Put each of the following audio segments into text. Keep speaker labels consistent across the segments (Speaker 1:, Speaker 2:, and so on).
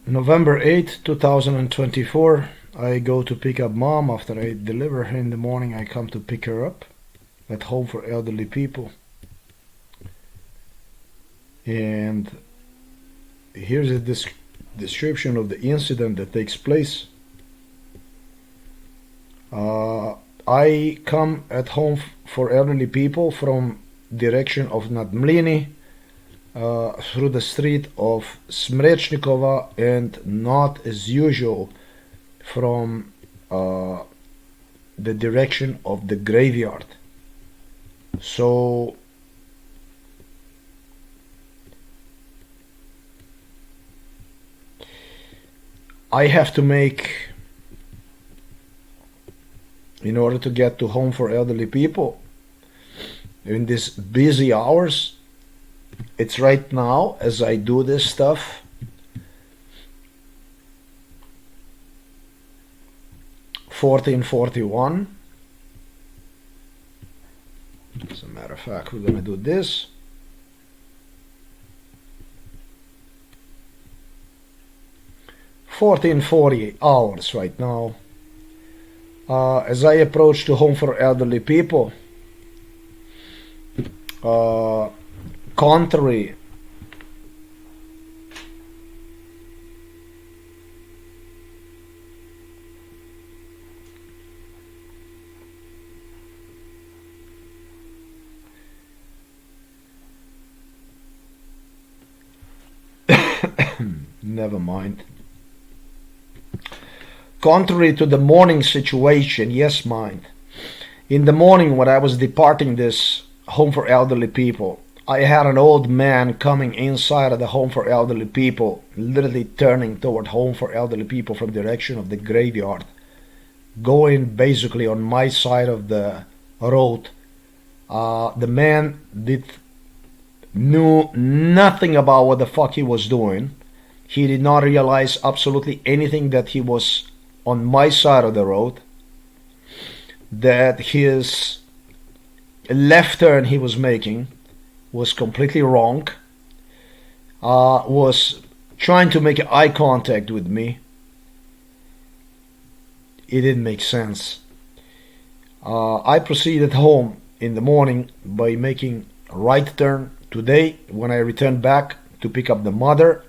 Speaker 1: November 8th, 2024. I go to pick up mom after I deliver her in the morning. I come to pick her up at home for elderly people. And here's a description of the incident that takes place. I come at home for elderly people from direction of Nadmlini, through the street of Smrechnikova, and not as usual from the direction of the graveyard. So I have to make, in order to get to home for elderly people in these busy hours, it's right now as I do this stuff, 14:41. As a matter of fact, we're gonna do this. $14:40 right now. As I approach to home for elderly people, contrary never mind. Contrary to the morning situation, yes, mind. In the morning when I was departing this home for elderly people, I had an old man coming inside of the home for elderly people, literally turning toward home for elderly people from the direction of the graveyard, going basically on my side of the road. The man knew nothing about what the fuck he was doing. He did not realize absolutely anything that he was on my side of the road, that his left turn he was making was completely wrong, was trying to make eye contact with me. It didn't make sense. I proceeded home in the morning by making a right turn. Today, when I returned back to pick up the mother,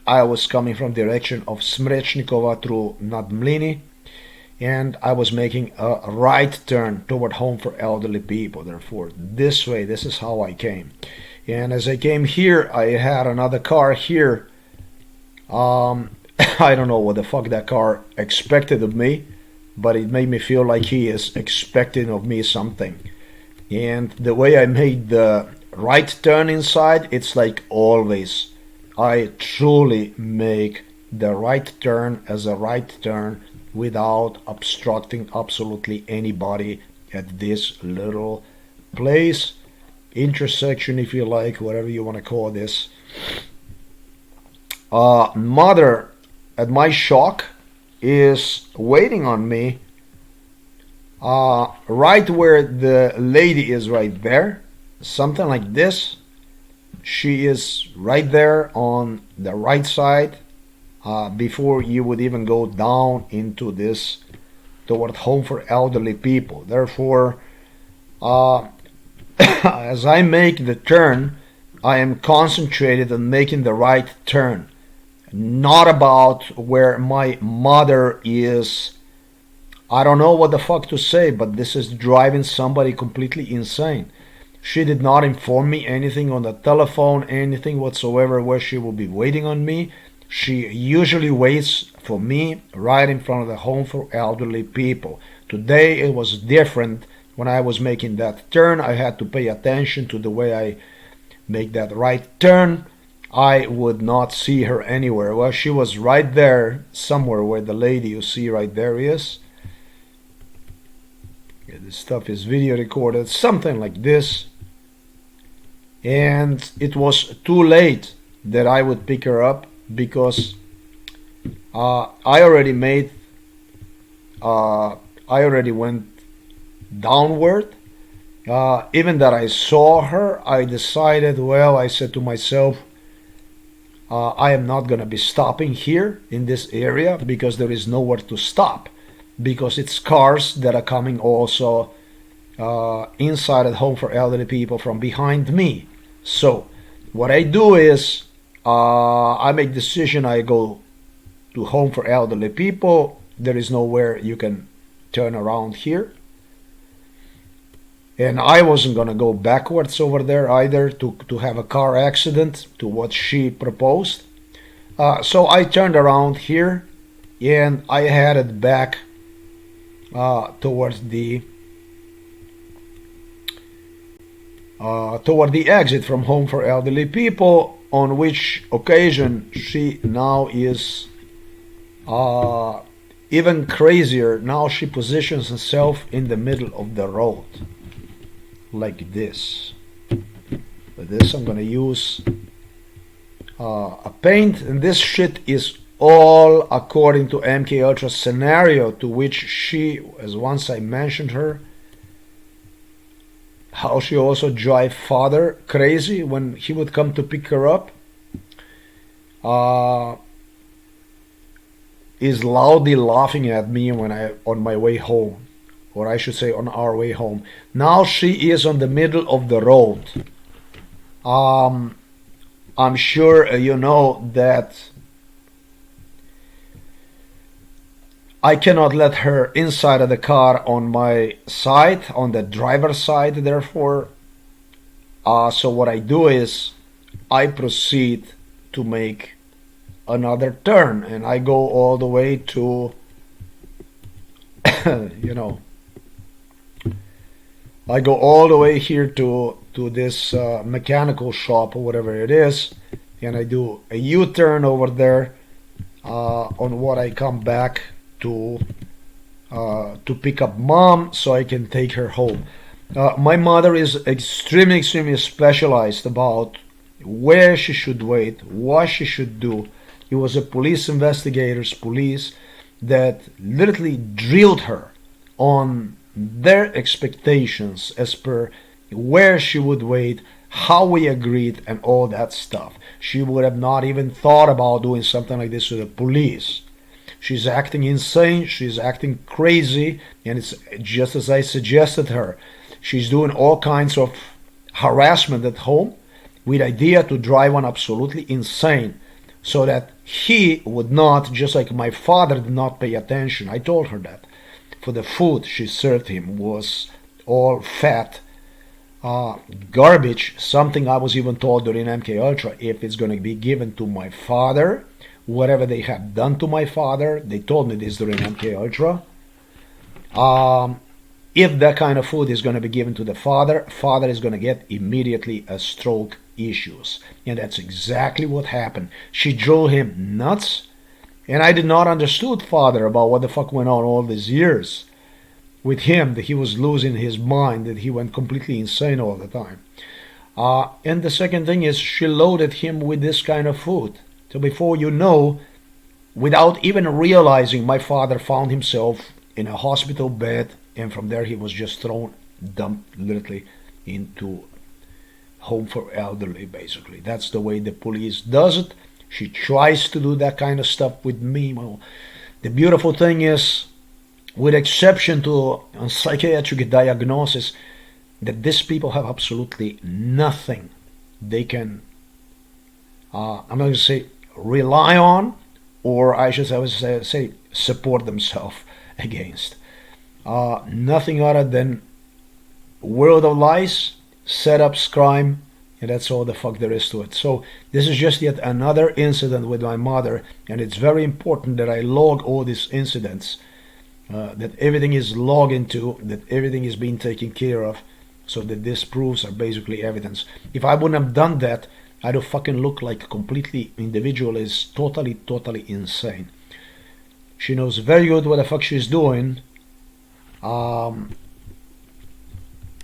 Speaker 1: I was coming from the direction of Smrechnikova through Nadmlini, and I was making a right turn toward home for elderly people. Therefore, this way, this is how I came. And as I came here, I had another car here. I don't know what the fuck that car expected of me, but it made me feel like he is expecting of me something. And the way I made the right turn inside, it's like always. I truly make the right turn as a right turn without obstructing absolutely anybody at this little place, intersection if you like, whatever you want to call this. Mother, at my shock, is waiting on me right where the lady is, right there, something like this. She is right there on the right side, before you would even go down into this toward home for elderly people. Therefore, as I make the turn, I am concentrated on making the right turn, not about where my mother is. I don't know what the fuck to say, but this is driving somebody completely insane. She did not inform me anything on the telephone, anything whatsoever, where she will be waiting on me. She usually waits for me right in front of the home for elderly people. Today it was different. When I was making that turn, I had to pay attention to the way I make that right turn. I would not see her anywhere. Well, she was right there somewhere where the lady you see right there is. Yeah, this stuff is video recorded, something like this. And it was too late that I would pick her up, because I already went downward. Even that I saw her, I decided, well, I said to myself, I am not going to be stopping here in this area because there is nowhere to stop, because it's cars that are coming also inside at Home for Elderly People from behind me. So what I do is I make decision. I go to Home for Elderly People. There is nowhere you can turn around here. And I wasn't going to go backwards over there either to have a car accident to what she proposed. So I turned around here and I headed back towards the toward the exit from Home for Elderly People, on which occasion she now is even crazier. Now she positions herself in the middle of the road like this. For this I'm gonna use a paint, and this shit is all according to MK Ultra scenario, to which she, as once I mentioned her, how she also drive father crazy when he would come to pick her up, is loudly laughing at me when I on my way home, or I should say on our way home. Now she is on the middle of the road. I'm sure you know that I cannot let her inside of the car on my side, on the driver's side, therefore. So what I do is I proceed to make another turn, and I go all the way to, you know, I go all the way here to this mechanical shop or whatever it is, and I do a U-turn over there. On what I come back to pick up mom so I can take her home. My mother is extremely specialized about where she should wait, what she should do. It was a police police that literally drilled her on their expectations as per where she would wait, how we agreed, and all that stuff. She would have not even thought about doing something like this with the police. She's acting insane, she's acting crazy, and it's just as I suggested her. She's doing all kinds of harassment at home with idea to drive one absolutely insane, so that he would not, just like my father did not pay attention. I told her that. For the food she served him was all fat garbage, something I was even told during MK Ultra, if it's going to be given to my father, whatever they have done to my father, they told me this during MK Ultra. If that kind of food is going to be given to the father, father is going to get immediately a stroke issues. And that's exactly what happened. She drove him nuts, and I did not understood father about what the fuck went on all these years with him, that he was losing his mind, that he went completely insane all the time. And the second thing is, she loaded him with this kind of food. So before you know, without even realizing, my father found himself in a hospital bed, and from there he was just dumped literally into Home for Elderly, basically. That's the way the police does it. She tries to do that kind of stuff with me. Well, the beautiful thing is, with exception to a psychiatric diagnosis, that these people have absolutely nothing they can, I'm not going to say rely on, or I should say support themselves against. Nothing other than world of lies, setups, crime, and that's all the fuck there is to it. So this is just yet another incident with my mother, and it's very important that I log all these incidents, that everything is logged into, that everything is being taken care of, so that these proofs are basically evidence. If I wouldn't have done that, I'd have fucking looked like a completely individual is totally insane. She knows very good what the fuck she's doing.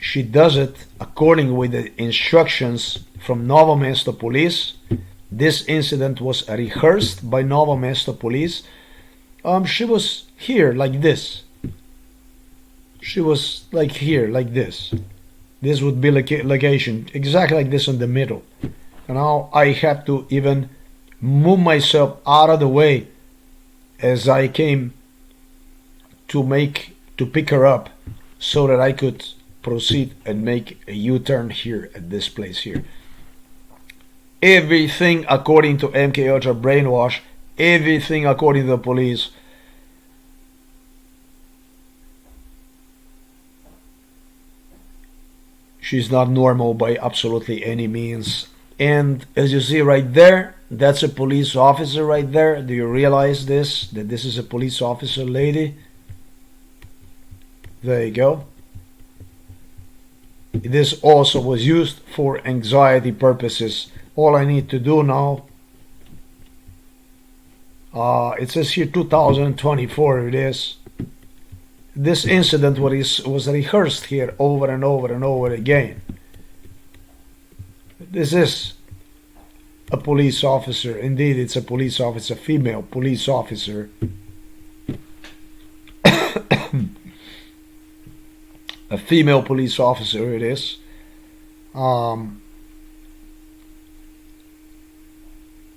Speaker 1: She does it according with the instructions from Novo Mesto Police. This incident was rehearsed by Novo Mesto Police. She was here like this. She was like here like this. This would be location exactly like this in the middle. And now I have to even move myself out of the way as I came to pick her up so that I could proceed and make a U-turn here at this place here. Everything according to MK Ultra brainwash, everything according to the police. She's not normal by absolutely any means. And as you see right there, that's a police officer right there. Do you realize this? That this is a police officer lady? There you go. This also was used for anxiety purposes. All I need to do now, it says here 2024 it is. This incident was rehearsed here over and over and over again. This is a police officer. Indeed, it's a police officer, female police officer. A female police officer it is.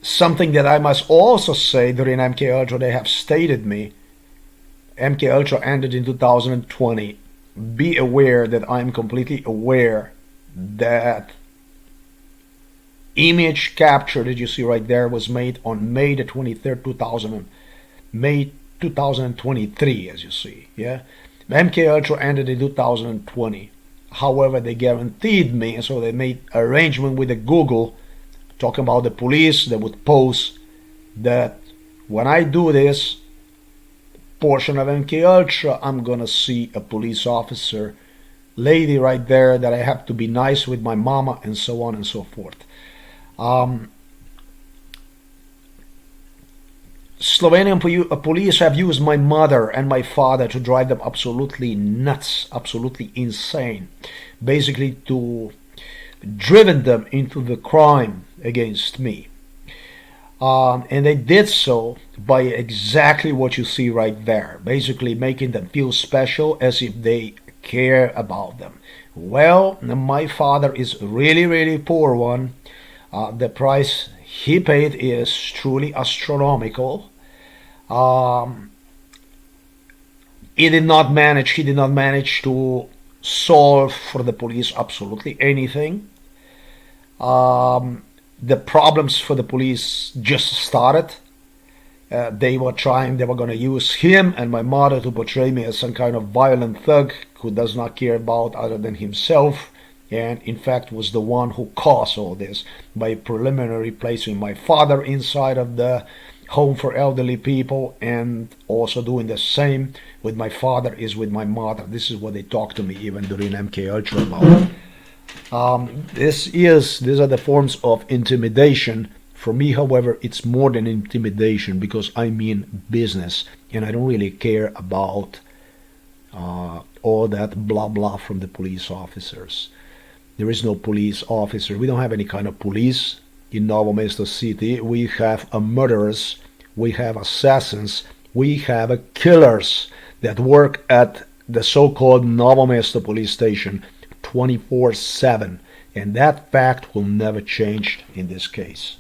Speaker 1: Something that I must also say during MK Ultra, they have stated me. MK Ultra ended in 2020. Be aware that I'm completely aware that image capture that you see right there was made on May the 23rd, May 2023, as you see. Yeah, MK Ultra ended in 2020. However, they guaranteed me, and so they made arrangement with the Google, talking about the police. They would post that when I do this portion of MK Ultra, I'm gonna see a police officer lady right there, that I have to be nice with my mama, and so on and so forth. Slovenian police have used my mother and my father to drive them absolutely nuts, absolutely insane, basically to driven them into the crime against me. And they did so by exactly what you see right there, basically making them feel special, as if they care about them. Well, my father is really poor one. The price he paid is truly astronomical. He did not manage to solve for the police absolutely anything. The problems for the police just started. They were going to use him and my mother to portray me as some kind of violent thug who does not care about other than himself, and in fact was the one who caused all this by preliminary placing my father inside of the home for elderly people, and also doing the same with my father is with my mother. This is what they talked to me even during MK Ultra about. These are the forms of intimidation. For me, however, it's more than intimidation, because I mean business, and I don't really care about all that blah blah from the police officers. There is no police officer. We don't have any kind of police in Novo Mesto City. We have murderers, we have assassins, we have killers that work at the so-called Novo Mesto police station 24/7, and that fact will never change in this case.